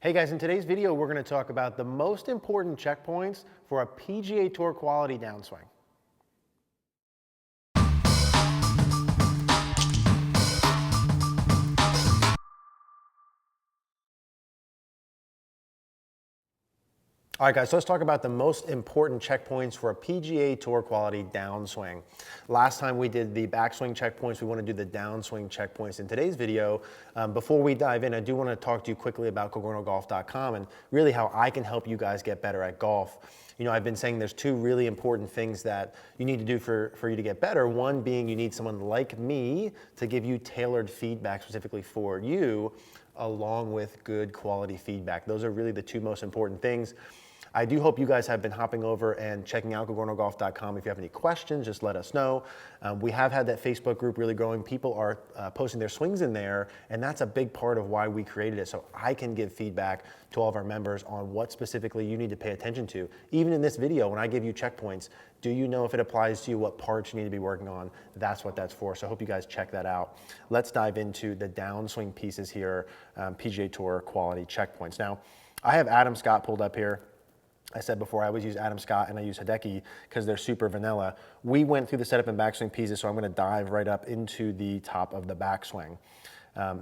Hey guys, in today's video, we're going to talk about the most important checkpoints for a PGA Tour quality downswing. All right guys, so let's talk about the most important checkpoints for a PGA Tour quality downswing. Last time we did the backswing checkpoints, we want to do the downswing checkpoints in today's video. Before we dive in, I do want to talk to you quickly about CogornoGolf.com and really how I can help you guys get better at golf. You know, I've been saying there's two really important things that you need to do for you to get better. One being you need someone like me to give you tailored feedback specifically for you, along with good quality feedback. Those are really the two most important things. I do hope you guys have been hopping over and checking out CogornoGolf.com. If you have any questions, just let us know. We have had that Facebook group really growing. People are posting their swings in there, and that's a big part of why we created it, so I can give feedback to all of our members on what specifically you need to pay attention to. Even in this video, when I give you checkpoints, do you know if it applies to you, what parts you need to be working on? That's what that's for, so I hope you guys check that out. Let's dive into the downswing pieces here, PGA Tour quality checkpoints. Now, I have Adam Scott pulled up here. I said before, I always use Adam Scott and I use Hideki because they're super vanilla. We went through the setup and backswing pieces, so I'm going to dive right up into the top of the backswing.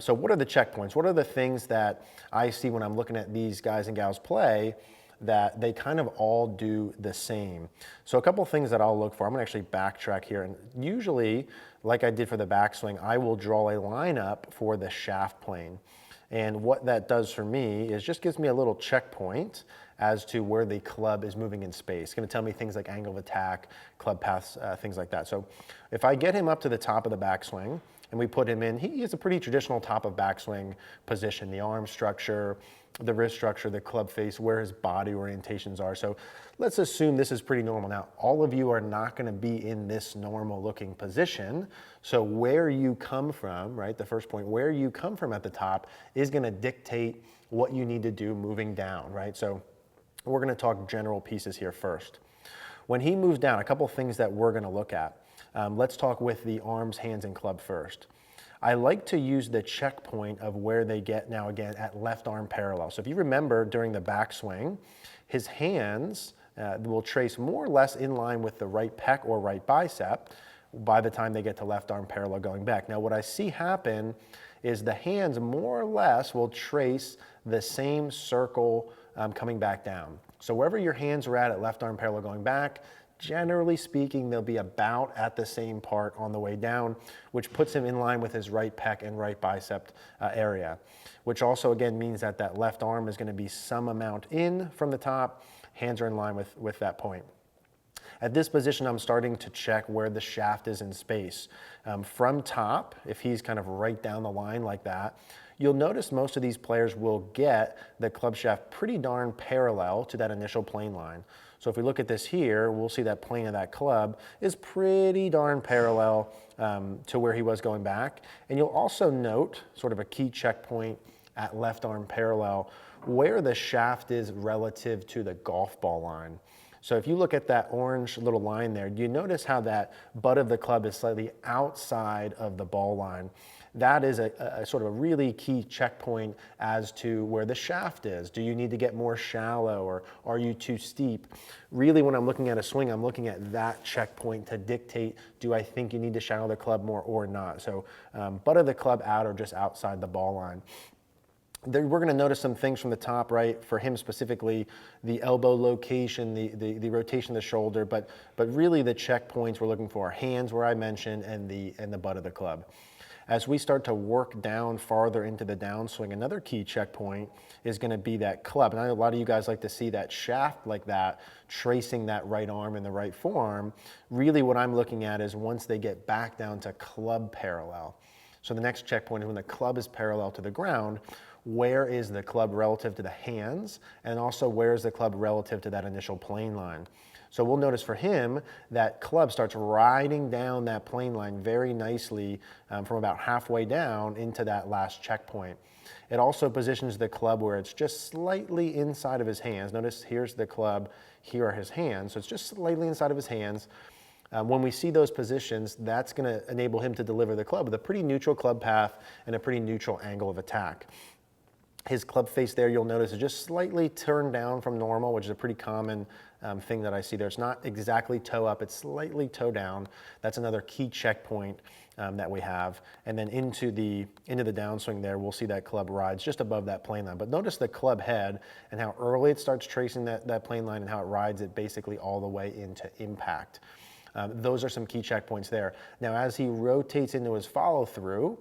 So what are the checkpoints? What are the things that I see when I'm looking at these guys and gals play that they kind of all do the same? So a couple of things that I'll look for. I'm going to actually backtrack here, and usually, like I did for the backswing, I will draw a line up for the shaft plane. And what that does for me is just gives me a little checkpoint as to where the club is moving in space. It's going to tell me things like angle of attack, club paths, things like that. So if I get him up to the top of the backswing and we put him in, he is a pretty traditional top of backswing position, the arm structure, the wrist structure, the club face, where his body orientations are. So let's assume this is pretty normal. Now, all of you are not going to be in this normal looking position. So where you come from, right, the first point, where you come from at the top is going to dictate what you need to do moving down, right? So we're going to talk general pieces here first. When he moves down, a couple things that we're going to look at. Let's talk with the arms, hands, and club first. I like to use the checkpoint of where they get now again at left arm parallel. So if you remember during the backswing, his hands will trace more or less in line with the right pec or right bicep by the time they get to left arm parallel going back. Now what I see happen is the hands more or less will trace the same circle coming back down. So wherever your hands are at left arm parallel going back, generally speaking, they'll be about at the same part on the way down, which puts him in line with his right pec and right bicep area, which also again means that that left arm is going to be some amount in from the top. Hands are in line with that point. At this position, I'm starting to check where the shaft is in space. From top, if he's kind of right down the line like that, you'll notice most of these players will get the club shaft pretty darn parallel to that initial plane line. So if we look at this here, we'll see that plane of that club is pretty darn parallel to where he was going back. And you'll also note sort of a key checkpoint at left arm parallel where the shaft is relative to the golf ball line. So if you look at that orange little line there, you notice how that butt of the club is slightly outside of the ball line. That is a sort of a really key checkpoint as to where the shaft is. Do you need to get more shallow, or are you too steep? Really, when I'm looking at a swing, I'm looking at that checkpoint to dictate, do I think you need to shallow the club more or not? So butt of the club out or just outside the ball line. We're going to notice some things from the top, right? For him specifically, the elbow location, the rotation of the shoulder, but really the checkpoints we're looking for are hands, where I mentioned, and the butt of the club. As we start to work down farther into the downswing, another key checkpoint is going to be that club. And I know a lot of you guys like to see that shaft like that, tracing that right arm in the right form. Really what I'm looking at is once they get back down to club parallel. So the next checkpoint is when the club is parallel to the ground, where is the club relative to the hands, and also where is the club relative to that initial plane line. So we'll notice for him that club starts riding down that plane line very nicely from about halfway down into that last checkpoint. It also positions the club where it's just slightly inside of his hands. Notice here's the club, here are his hands, so it's just slightly inside of his hands. When we see those positions, that's going to enable him to deliver the club with a pretty neutral club path and a pretty neutral angle of attack. His club face there, you'll notice, is just slightly turned down from normal, which is a pretty common thing that I see there. It's not exactly toe up, it's slightly toe down. That's another key checkpoint that we have. And then into the downswing there, we'll see that club rides just above that plane line. But notice the club head and how early it starts tracing that plane line and how it rides it basically all the way into impact. Those are some key checkpoints there. Now, as he rotates into his follow through,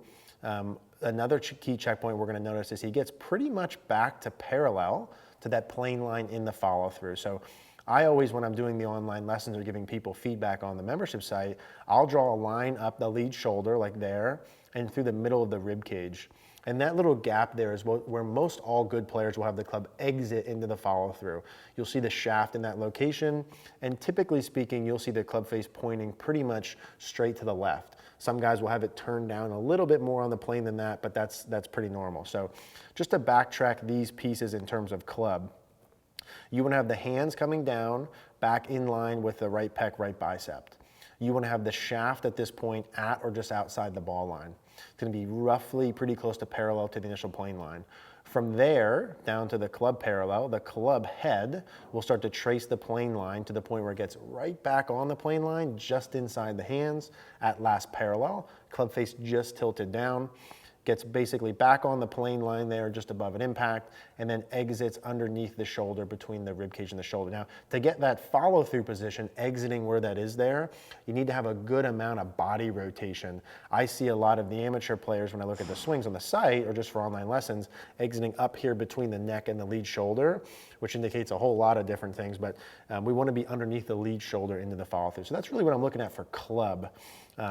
another key checkpoint we're going to notice is he gets pretty much back to parallel to that plane line in the follow through. So I always, when I'm doing the online lessons or giving people feedback on the membership site, I'll draw a line up the lead shoulder like there and through the middle of the rib cage. And that little gap there is where most all good players will have the club exit into the follow through. You'll see the shaft in that location, and typically speaking, you'll see the club face pointing pretty much straight to the left. Some guys will have it turned down a little bit more on the plane than that, but that's pretty normal. So just to backtrack these pieces in terms of club, you want to have the hands coming down, back in line with the right pec, right bicep. You want to have the shaft at this point at or just outside the ball line. It's going to be roughly pretty close to parallel to the initial plane line. From there, down to the club parallel, the club head will start to trace the plane line to the point where it gets right back on the plane line, just inside the hands at last parallel. Club face just tilted down, gets basically back on the plane line there just above an impact, and then exits underneath the shoulder between the rib cage and the shoulder. Now, to get that follow through position, exiting where that is there, you need to have a good amount of body rotation. I see a lot of the amateur players when I look at the swings on the site or just for online lessons, exiting up here between the neck and the lead shoulder, which indicates a whole lot of different things, but we want to be underneath the lead shoulder into the follow through. So that's really what I'm looking at for club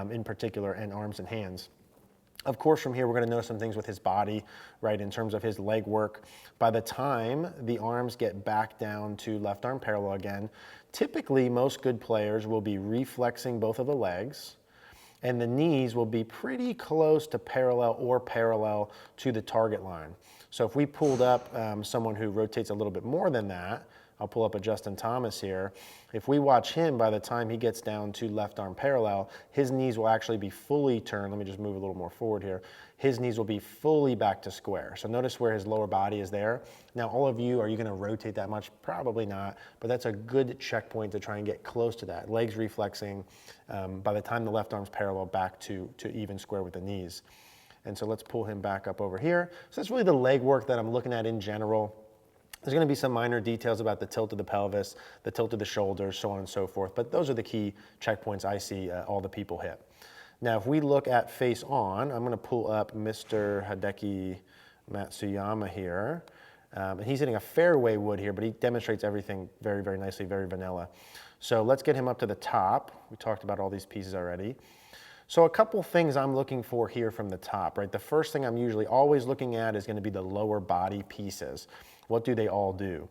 in particular, and arms and hands. Of course, from here, we're going to notice some things with his body, right, in terms of his leg work. By the time the arms get back down to left arm parallel again, typically most good players will be reflexing both of the legs, and the knees will be pretty close to parallel to the target line. So if we pulled up someone who rotates a little bit more than that, I'll pull up a Justin Thomas here. If we watch him, by the time he gets down to left arm parallel, his knees will actually be fully turned. Let me just move a little more forward here. His knees will be fully back to square. So notice where his lower body is there. Now, all of you, are you gonna rotate that much? Probably not, but that's a good checkpoint to try and get close to that. Legs reflexing by the time the left arm's parallel back to even square with the knees. And so let's pull him back up over here. So that's really the leg work that I'm looking at in general. There's going to be some minor details about the tilt of the pelvis, the tilt of the shoulders, so on and so forth, but those are the key checkpoints I see all the people hit. Now, if we look at face on, I'm going to pull up Mr. Hideki Matsuyama here. And he's hitting a fairway wood here, but he demonstrates everything very, very nicely, very vanilla. So let's get him up to the top. We talked about all these pieces already. So a couple things I'm looking for here from the top, right? The first thing I'm usually always looking at is going to be the lower body pieces. What do they all do?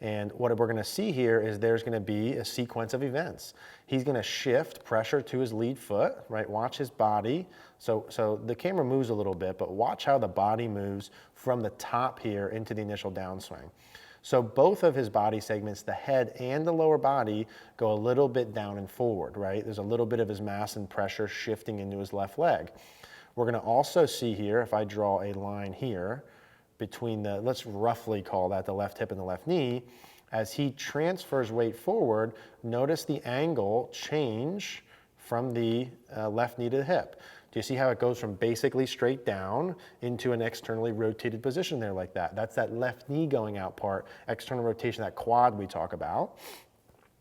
And what we're going to see here is there's going to be a sequence of events. He's going to shift pressure to his lead foot, right? Watch his body. So the camera moves a little bit, but watch how the body moves from the top here into the initial downswing. So both of his body segments, the head and the lower body, go a little bit down and forward, right? There's a little bit of his mass and pressure shifting into his left leg. We're going to also see here, if I draw a line here, between the, let's roughly call that the left hip and the left knee, as he transfers weight forward, notice the angle change from the left knee to the hip. Do you see how it goes from basically straight down into an externally rotated position there like that? That's that left knee going out part, external rotation, that quad we talk about.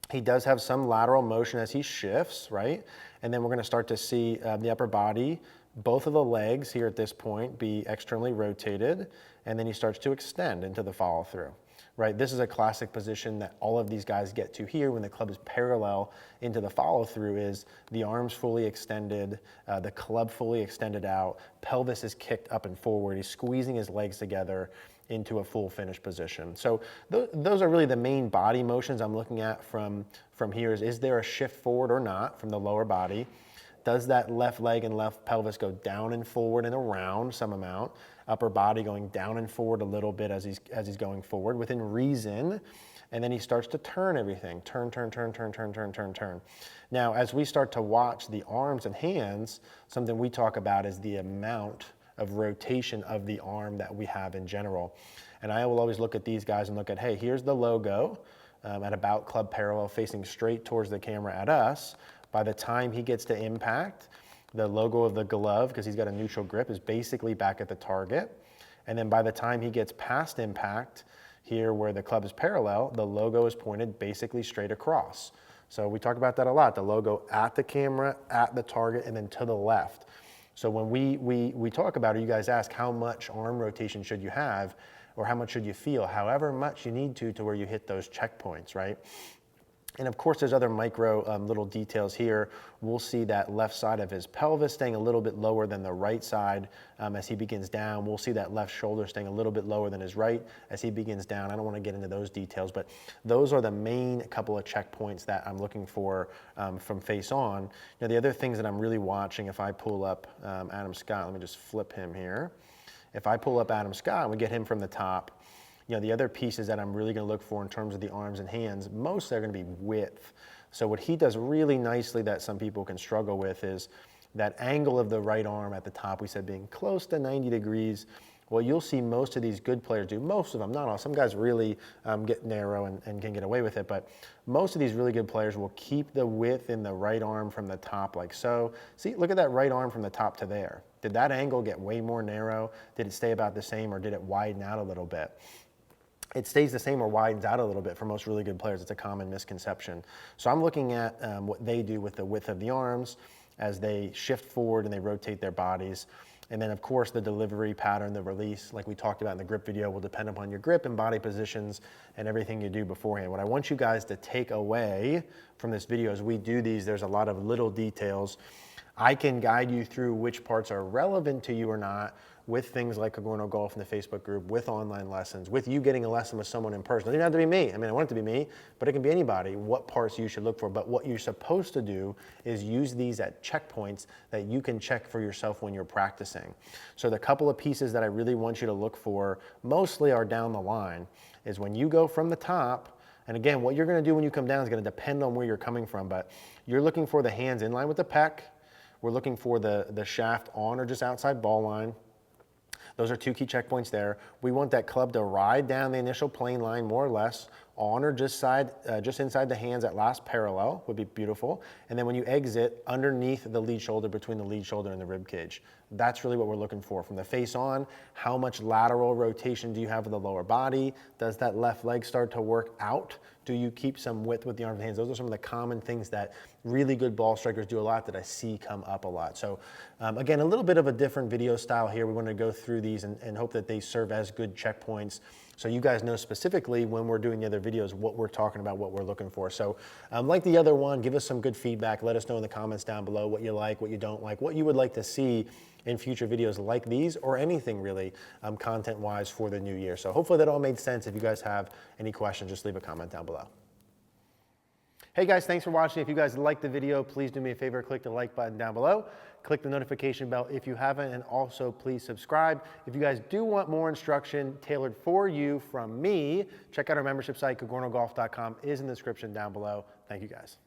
He does have some lateral motion as he shifts, right? And then we're gonna start to see the upper body, both of the legs here at this point be externally rotated, and then he starts to extend into the follow through, right? This is a classic position that all of these guys get to here when the club is parallel into the follow through, is the arms fully extended, the club fully extended out, pelvis is kicked up and forward, he's squeezing his legs together into a full finish position. So those are really the main body motions I'm looking at from here. Is there a shift forward or not from the lower body? Does that left leg and left pelvis go down and forward and around some amount? Upper body going down and forward a little bit as he's going forward within reason. And then he starts to turn everything. Turn. Now, as we start to watch the arms and hands, something we talk about is the amount of rotation of the arm that we have in general. And I will always look at these guys and look at, hey, here's the logo at about club parallel facing straight towards the camera at us. By the time he gets to impact, the logo of the glove, because he's got a neutral grip, is basically back at the target. And then by the time he gets past impact, here where the club is parallel, the logo is pointed basically straight across. So we talk about that a lot, the logo at the camera, at the target, and then to the left. So when we talk about it, you guys ask how much arm rotation should you have, or how much should you feel? However much you need to where you hit those checkpoints, right? And of course, there's other micro little details here. We'll see that left side of his pelvis staying a little bit lower than the right side as he begins down. We'll see that left shoulder staying a little bit lower than his right as he begins down. I don't want to get into those details, but those are the main couple of checkpoints that I'm looking for from face on. Now, the other things that I'm really watching, if I pull up Adam Scott, let me just flip him here. If I pull up Adam Scott and we get him from the top, you know, the other pieces that I'm really going to look for in terms of the arms and hands, mostly are going to be width. So what he does really nicely that some people can struggle with is that angle of the right arm at the top, we said being close to 90 degrees. Well, you'll see most of these good players do, most of them, not all. Some guys really get narrow and can get away with it, but most of these really good players will keep the width in the right arm from the top like so. See, look at that right arm from the top to there. Did that angle get way more narrow? Did it stay about the same, or did it widen out a little bit? It stays the same or widens out a little bit for most really good players. It's a common misconception. So I'm looking at what they do with the width of the arms as they shift forward and they rotate their bodies. And then of course the delivery pattern, the release, like we talked about in the grip video, will depend upon your grip and body positions and everything you do beforehand. What I want you guys to take away from this video as we do these, there's a lot of little details. I can guide you through which parts are relevant to you or not with things like Cogorno Golf in the Facebook group, with online lessons, with you getting a lesson with someone in person. It doesn't have to be me. I mean, I want it to be me, but it can be anybody, what parts you should look for. But what you're supposed to do is use these at checkpoints that you can check for yourself when you're practicing. So the couple of pieces that I really want you to look for, mostly are down the line, is when you go from the top, and again, what you're gonna do when you come down is gonna depend on where you're coming from, but you're looking for the hands in line with the pec. We're looking for the shaft on or just outside ball line. Those are two key checkpoints there. We want that club to ride down the initial plane line more or less, on or just inside the hands at last parallel would be beautiful. And then when you exit, underneath the lead shoulder, between the lead shoulder and the rib cage. That's really what we're looking for. From the face on, how much lateral rotation do you have of the lower body? Does that left leg start to work out? Do you keep some width with the arms and hands? Those are some of the common things that really good ball strikers do a lot that I see come up a lot. So again, a little bit of a different video style here. We want to go through these and hope that they serve as good checkpoints so you guys know specifically when we're doing the other videos what we're talking about, what we're looking for. So like the other one, give us some good feedback. Let us know in the comments down below what you like, what you don't like, what you would like to see in future videos like these, or anything really content-wise for the new year. So hopefully that all made sense. If you guys have any questions, just leave a comment down below. Hey guys, thanks for watching. If you guys liked the video, please do me a favor, click the like button down below. Click the notification bell if you haven't, and also please subscribe. If you guys do want more instruction tailored for you from me, check out our membership site, cogornogolf.com, is in the description down below. Thank you guys.